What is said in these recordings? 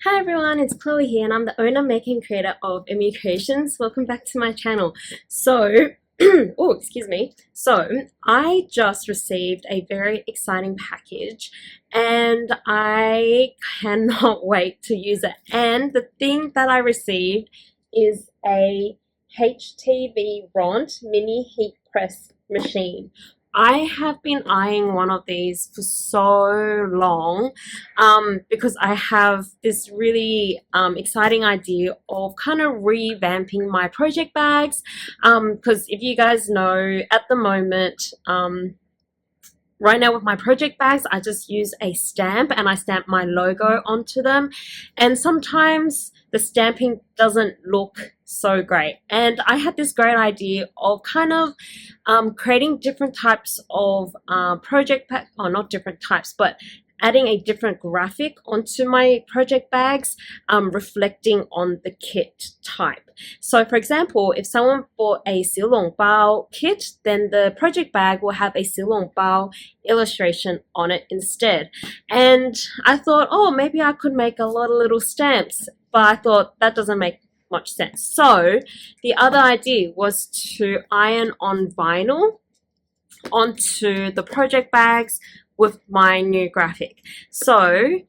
Hi everyone, it's Chloe here and I'm the owner, maker and creator of MU Creations. Welcome back to my channel. Oh, excuse me. So, I just received a very exciting package and I cannot wait to use it. And the thing that I received is a HTVRONT mini heat press machine. I have been eyeing one of these for so long because I have this really exciting idea of kind of revamping my project bags. Because if you guys know, at the moment, right now with my project bags, I just use a stamp and I stamp my logo onto them. And sometimes the stamping doesn't look so great. And I had this great idea of kind of creating different types of project pack, or not different types, but adding a different graphic onto my project bags, reflecting on the kit type. So for example, if someone bought a 小笼包 kit, then the project bag will have a 小笼包 illustration on it instead. And I thought, oh, maybe I could make a lot of little stamps, but I thought that doesn't make much sense. So the other idea was to iron on vinyl onto the project bags with my new graphic. So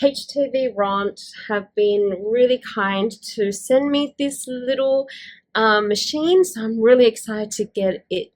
HTVRONT have been really kind to send me this little machine, so I'm really excited to get it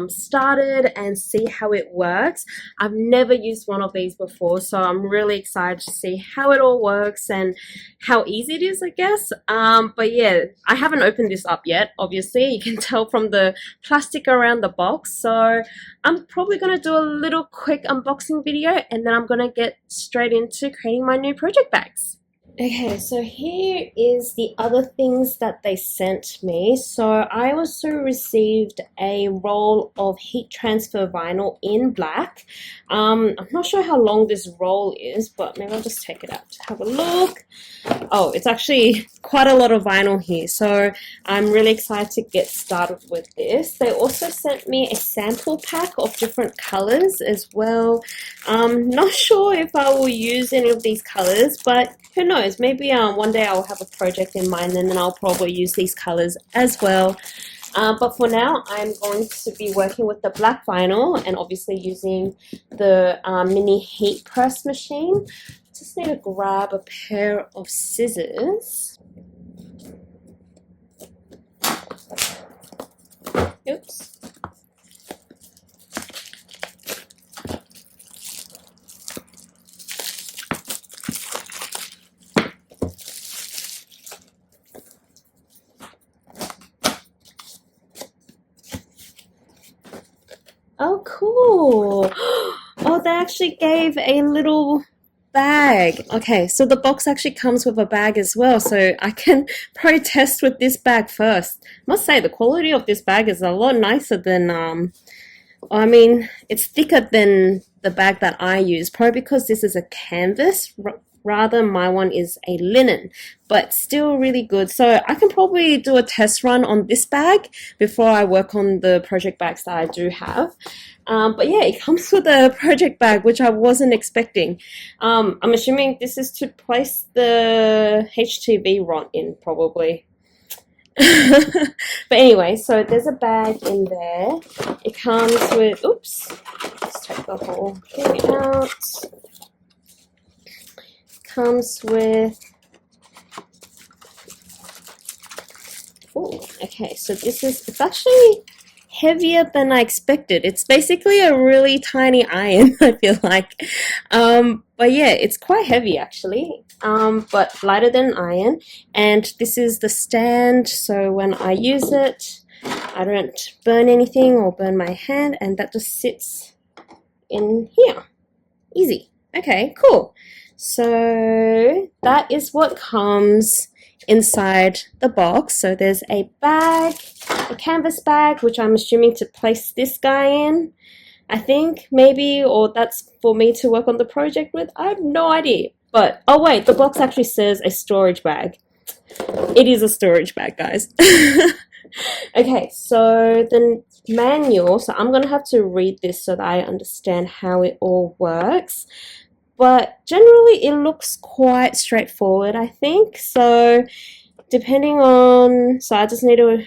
started and see how it works. I've never used one of these before, so I'm really excited to see how it all works and how easy it is, I guess. But yeah, I haven't opened this up yet, obviously. You can tell from the plastic around the box. So I'm probably going to do a little quick unboxing video and then I'm going to get straight into creating my new project bags. Okay, so here is the other things that they sent me. So I also received a roll of heat transfer vinyl in black. I'm not sure how long this roll is, but maybe I'll just take it out to have a look. Oh, it's actually quite a lot of vinyl here, so I'm really excited to get started with this. They also sent me a sample pack of different colors as well. Not sure if I will use any of these colors, but who knows, maybe one day I'll have a project in mind and then I'll probably use these colors as well. But for now, I'm going to be working with the black vinyl and obviously using the mini heat press machine. Just need to grab a pair of scissors. Oops. Oh, cool. Oh, they actually gave a little bag. Okay, so the box actually comes with a bag as well, so I can probably test with this bag first. I must say the quality of this bag is a lot nicer than I mean, it's thicker than the bag that I use, probably because this is a canvas. Rather, my one is a linen, but still really good. So I can probably do a test run on this bag before I work on the project bags that I do have. But yeah, it comes with a project bag, which I wasn't expecting. I'm assuming this is to place the HTVRONT in, probably. But anyway, so there's a bag in there. It comes with, oops, let's take the whole thing out. Comes with, oh, okay, so it's actually heavier than I expected. It's basically a really tiny iron, I feel like. But yeah, it's quite heavy actually, but lighter than iron. And this is the stand, so when I use it, I don't burn anything or burn my hand, and that just sits in here. Easy. Okay, cool. So that is what comes inside the box. So there's a bag, a canvas bag, which I'm assuming to place this guy in, I think, maybe, or that's for me to work on the project with. I have no idea. But, oh wait, the box actually says a storage bag. It is a storage bag, guys. Okay, so the manual, so I'm going to have to read this so that I understand how it all works. but generally it looks quite straightforward, I think. So depending on, so I just need to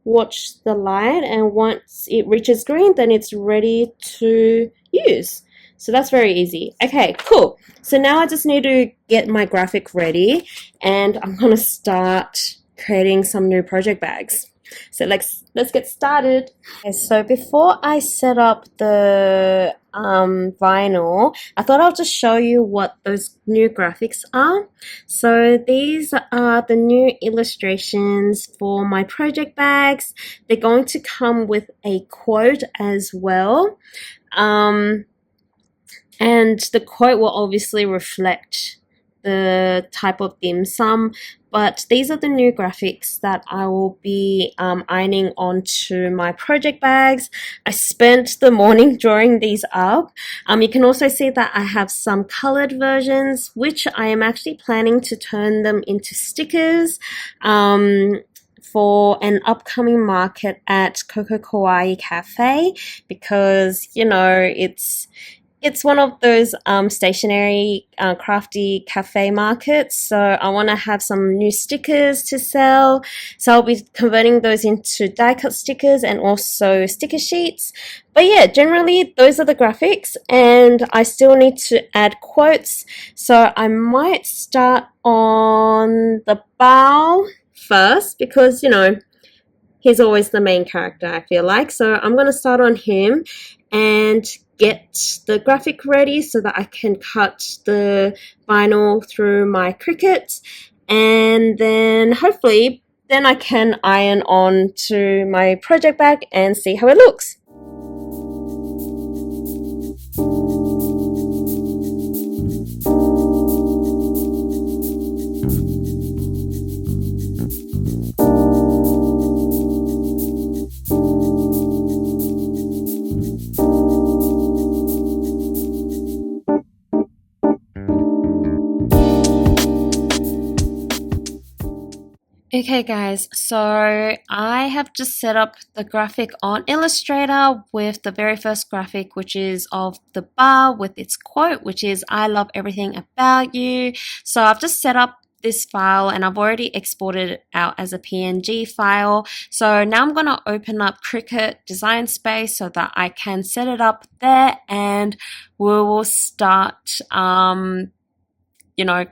watch the light, and once it reaches green, then it's ready to use. So that's very easy. Okay, cool. So now I just need to get my graphic ready, and I'm gonna start creating some new project bags. So let's get started. Okay, so before I set up the vinyl, I thought I'll just show you what those new graphics are. So these are the new illustrations for my project bags. They're going to come with a quote as well. And the quote will obviously reflect the type of dim sum, but these are the new graphics that I will be ironing onto my project bags. I spent the morning drawing these up. You can also see that I have some colored versions, which I am actually planning to turn them into stickers for an upcoming market at Coco Kawaii Cafe, because, you know, it's one of those stationary crafty cafe markets, so I want to have some new stickers to sell. So I'll be converting those into die cut stickers and also sticker sheets. But yeah, generally those are the graphics, and I still need to add quotes, so I might start on the bow first, because, you know, he's always the main character, I feel like. So I'm going to start on him and get the graphic ready so that I can cut the vinyl through my Cricut, and then hopefully then I can iron on to my project bag and see how it looks. Okay guys, so I have just set up the graphic on Illustrator with the very first graphic, which is of the bar with its quote, which is "I love everything about you." So I've just set up this file and I've already exported it out as a PNG file. So now I'm going to open up Cricut Design Space so that I can set it up there, and we will start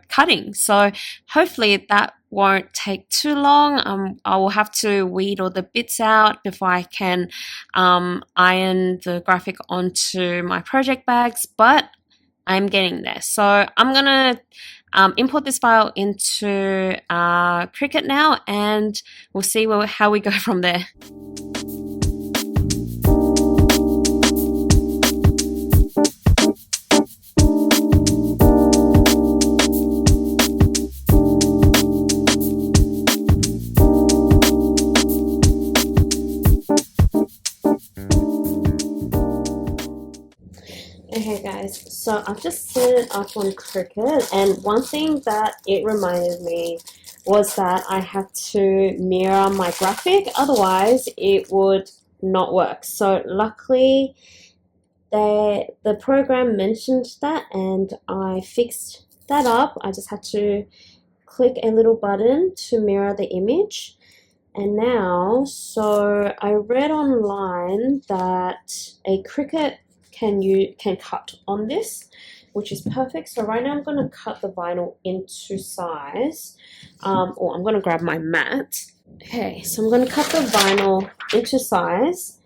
cutting. So hopefully that won't take too long. I will have to weed all the bits out before I can iron the graphic onto my project bags, but I'm getting there. So I'm gonna import this file into Cricut now, and we'll see how we go from there. Okay guys, so I've just set it up on Cricut, and one thing that it reminded me was that I had to mirror my graphic, otherwise it would not work. So luckily the program mentioned that, and I fixed that up. I just had to click a little button to mirror the image. And now, so I read online that a Cricut can cut on this, which is perfect. So right now I'm going to cut the vinyl into size, or I'm going to grab my mat. Okay, so I'm going to cut the vinyl into size,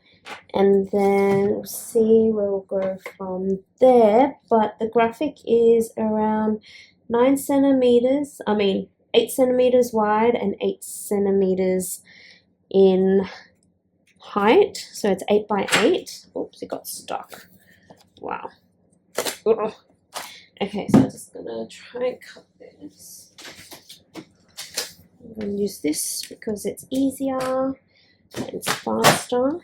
and then we'll see where we'll go from there. But the graphic is around 8 centimeters wide and 8 centimeters in height. So it's 8 by 8. Oops, it got stuck. Wow. Ugh. Okay, so I'm just gonna try and cut this. I'm gonna use this because it's easier and it's faster.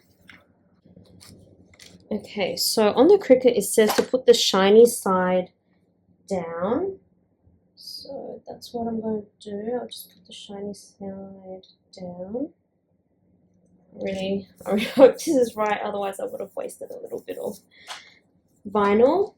Okay, so on the Cricut it says to put the shiny side down. So that's what I'm going to do. I'll just put the shiny side down. I really hope this is right, otherwise I would have wasted a little bit of vinyl.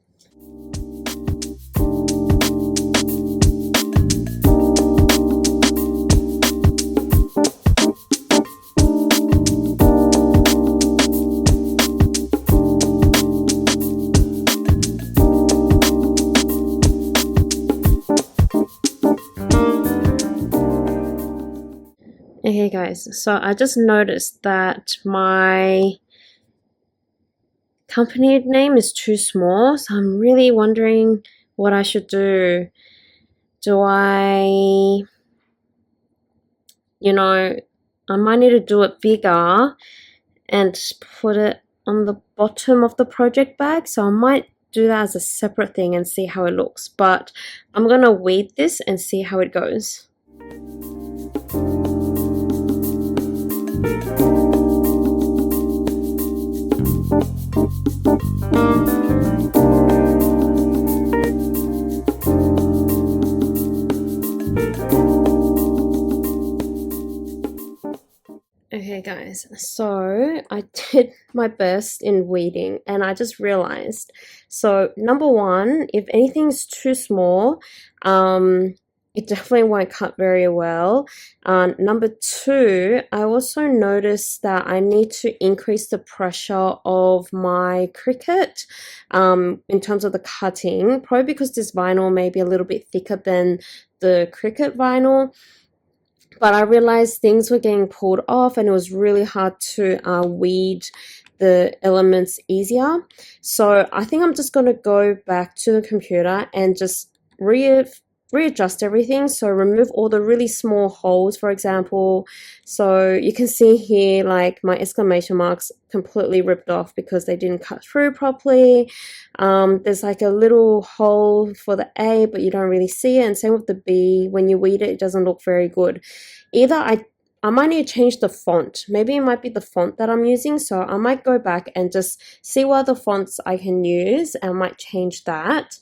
Okay guys, so I just noticed that my company name is too small, so I'm really wondering what I should do. Do I, I might need to do it bigger and put it on the bottom of the project bag, so I might do that as a separate thing and see how it looks, but I'm gonna weed this and see how it goes. Okay guys, so I did my best in weeding and I just realized, so number one, if anything's too small, it definitely won't cut very well. Number two, I also noticed that I need to increase the pressure of my Cricut in terms of the cutting, probably because this vinyl may be a little bit thicker than the Cricut vinyl. But I realized things were getting pulled off and it was really hard to weed the elements easier. So I think I'm just going to go back to the computer and just readjust everything. So remove all the really small holes, for example. So you can see here, like my exclamation marks completely ripped off because they didn't cut through properly. There's like a little hole for the A, but you don't really see it. And same with the B. When you weed it, it doesn't look very good. Either I might need to change the font. Maybe it might be the font that I'm using. So I might go back and just see what other fonts I can use and I might change that.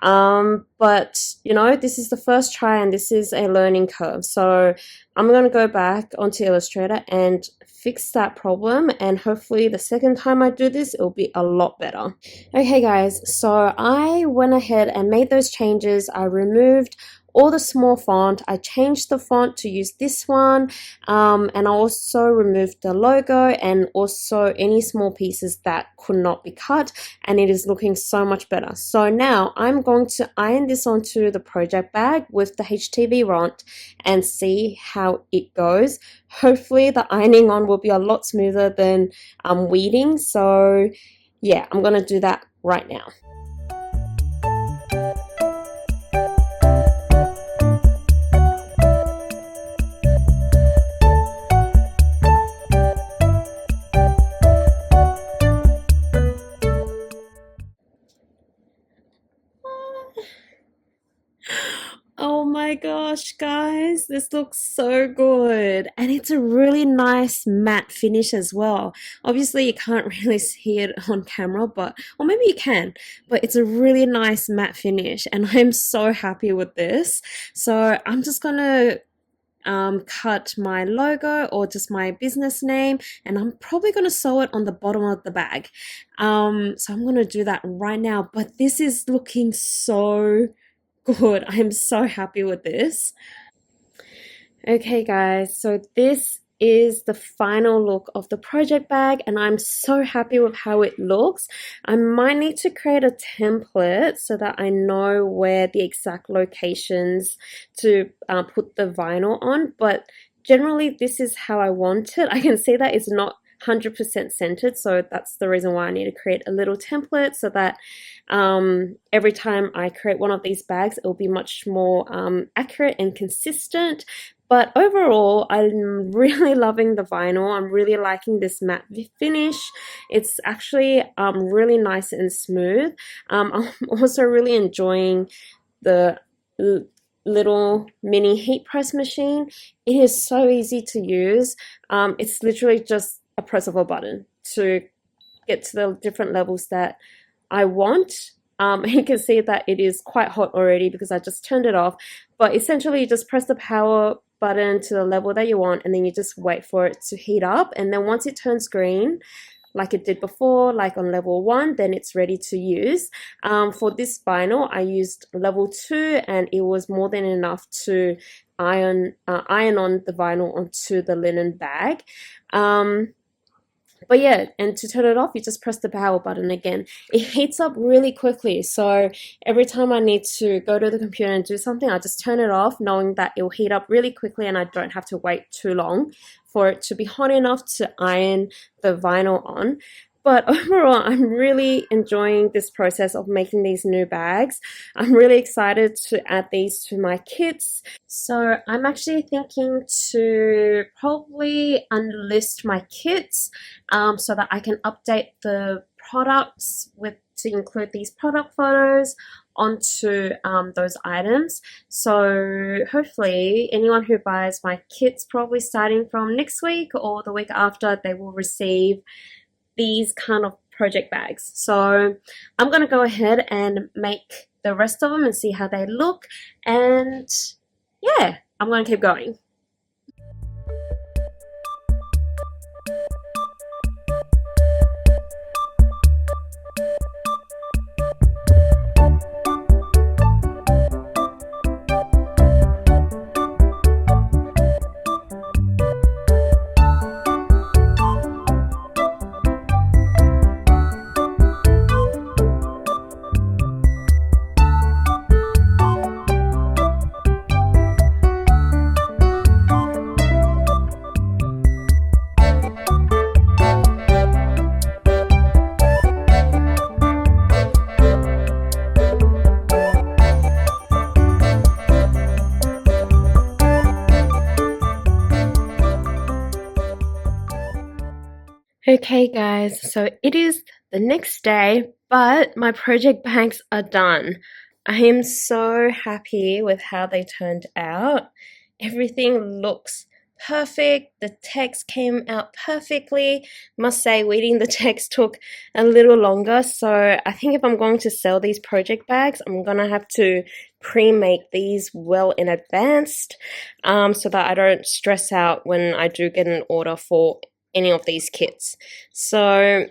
But this is the first try and this is a learning curve. So I'm going to go back onto Illustrator and fix that problem, and hopefully the second time I do this, it'll be a lot better. Okay guys, so I went ahead and made those changes. I removed all the small font. I changed the font to use this one, and I also removed the logo and also any small pieces that could not be cut, and it is looking so much better. So now I'm going to iron this onto the project bag with the HTVRONT and see how it goes. Hopefully the ironing on will be a lot smoother than weeding. So yeah, I'm gonna do that right now. Oh my gosh, guys, this looks so good. And it's a really nice matte finish as well. Obviously, you can't really see it on camera, or maybe you can, but it's a really nice matte finish. And I'm so happy with this. So I'm just gonna cut my logo or just my business name, and I'm probably going to sew it on the bottom of the bag. So I'm going to do that right now, but this is looking so good. I'm so happy with this. Okay guys, so this is the final look of the project bag and I'm so happy with how it looks. I might need to create a template so that I know where the exact locations to put the vinyl on, but generally this is how I want it. I can see that it's not 100% centered, so that's the reason why I need to create a little template so that every time I create one of these bags it will be much more accurate and consistent. But overall, I'm really loving the vinyl. I'm really liking this matte finish. It's actually really nice and smooth. I'm also really enjoying the little mini heat press machine. It is so easy to use. It's literally just a press of a button to get to the different levels that I want. You can see that it is quite hot already because I just turned it off, but essentially you just press the power button to the level that you want and then you just wait for it to heat up, and then once it turns green like it did before, like on level 1, then it's ready to use. For this vinyl I used level 2 and it was more than enough to iron on the vinyl onto the linen bag. But yeah, and to turn it off, you just press the power button again. It heats up really quickly, so every time I need to go to the computer and do something, I just turn it off, knowing that it will heat up really quickly and I don't have to wait too long for it to be hot enough to iron the vinyl on. But overall, I'm really enjoying this process of making these new bags. I'm really excited to add these to my kits. So I'm actually thinking to probably unlist my kits so that I can update the products with to include these product photos onto those items. So hopefully anyone who buys my kits probably starting from next week or the week after, they will receive these kind of project bags. So I'm going to go ahead and make the rest of them and see how they look, and yeah, I'm going to keep going. Okay guys, so it is the next day, but my project bags are done. I am so happy with how they turned out. Everything looks perfect. The text came out perfectly. Must say, weeding the text took a little longer, so I think if I'm going to sell these project bags, I'm gonna have to pre-make these well in advance so that I don't stress out when I do get an order for any of these kits. So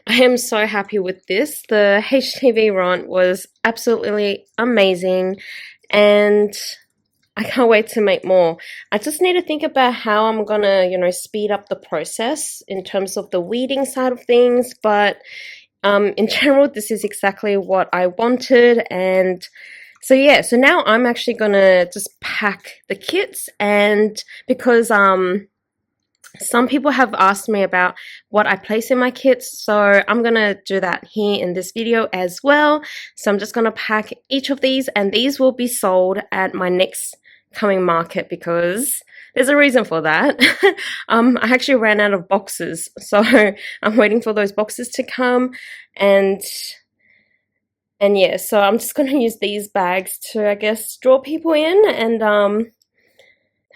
I am so happy with this. The HTVRONT was absolutely amazing and I can't wait to make more. I just need to think about how I'm gonna, speed up the process in terms of the weeding side of things, but in general, this is exactly what I wanted. And so yeah, so now I'm actually gonna just pack the kits, and because some people have asked me about what I place in my kits, so I'm gonna do that here in this video as well. So I'm just gonna pack each of these, and these will be sold at my next coming market because there's a reason for that. I actually ran out of boxes, so I'm waiting for those boxes to come, and yeah, so I'm just gonna use these bags to, I guess, draw people in, and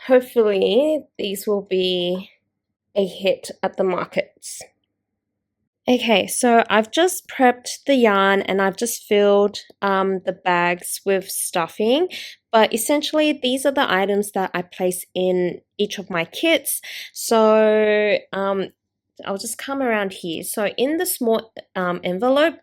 hopefully these will be a hit at the markets. Okay, so I've just prepped the yarn and I've just filled the bags with stuffing, but essentially these are the items that I place in each of my kits. So I'll just come around here. So in the small envelope,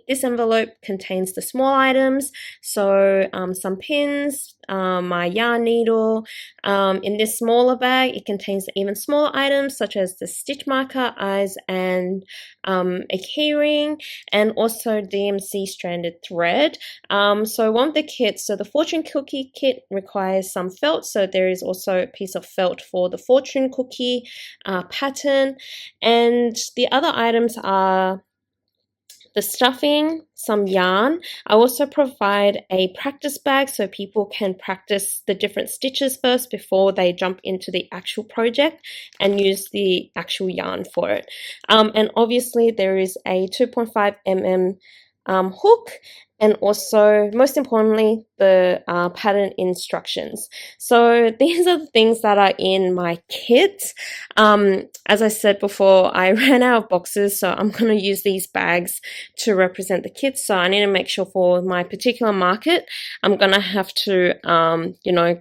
this envelope contains the small items, so some pins, my yarn needle. In this smaller bag, it contains even smaller items such as the stitch marker, eyes, and a keyring, and also DMC stranded thread. So one of the kits, so the fortune cookie kit requires some felt, so there is also a piece of felt for the fortune cookie pattern, and the other items are the stuffing, some yarn. I also provide a practice bag so people can practice the different stitches first before they jump into the actual project and use the actual yarn for it. And obviously there is a 2.5 mm hook, and also most importantly the pattern instructions. So these are the things that are in my kit. As I said before, I ran out of boxes, so I'm going to use these bags to represent the kit. So I need to make sure for my particular market I'm going to have to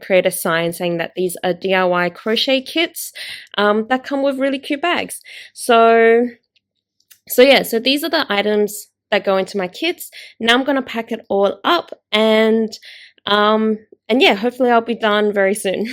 create a sign saying that these are DIY crochet kits that come with really cute bags. So yeah, so these are the items that go into my kits. Now I'm gonna pack it all up, and yeah, hopefully I'll be done very soon.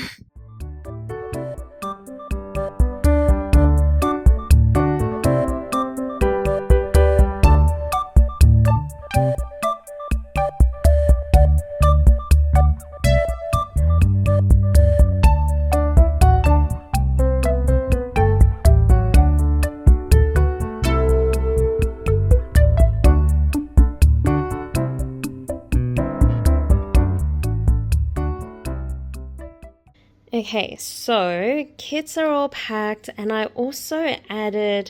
Okay, so kits are all packed, and I also added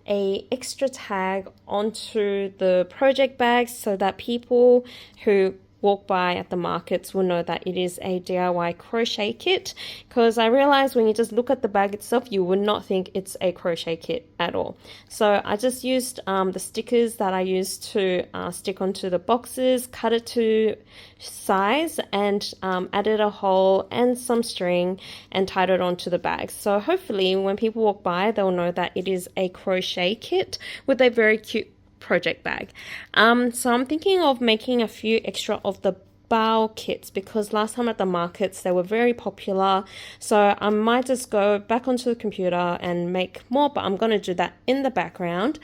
a extra tag onto the project bags so that people who walk by at the markets will know that it is a DIY crochet kit, because I realized when you just look at the bag itself you would not think it's a crochet kit at all. So I just used the stickers that I used to stick onto the boxes, cut it to size, and added a hole and some string and tied it onto the bag. So hopefully when people walk by they'll know that it is a crochet kit with a very cute project bag. So I'm thinking of making a few extra of the bow kits, because last time at the markets they were very popular, so I might just go back onto the computer and make more, but I'm going to do that in the background.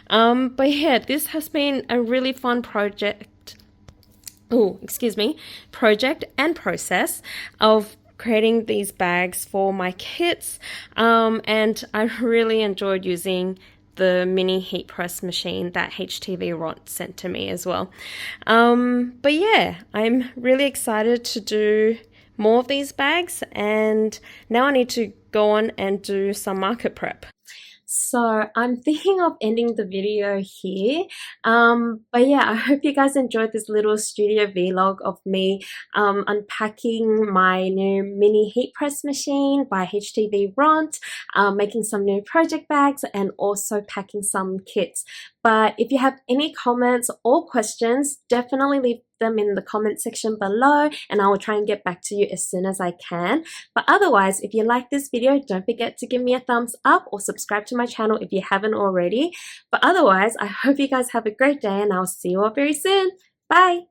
But yeah, this has been a really fun project and process of creating these bags for my kits, and I really enjoyed using the mini heat press machine that HTVRONT sent to me as well. But yeah, I'm really excited to do more of these bags, and now I need to go on and do some market prep. So I'm thinking of ending the video here. But yeah, I hope you guys enjoyed this little studio vlog of me unpacking my new mini heat press machine by HTVRONT, making some new project bags, and also packing some kits. But if you have any comments or questions, definitely leave them in the comment section below, and I will try and get back to you as soon as I can. But otherwise, if you like this video, don't forget to give me a thumbs up or subscribe to my channel if you haven't already. But otherwise, I hope you guys have a great day, and I'll see you all very soon. Bye!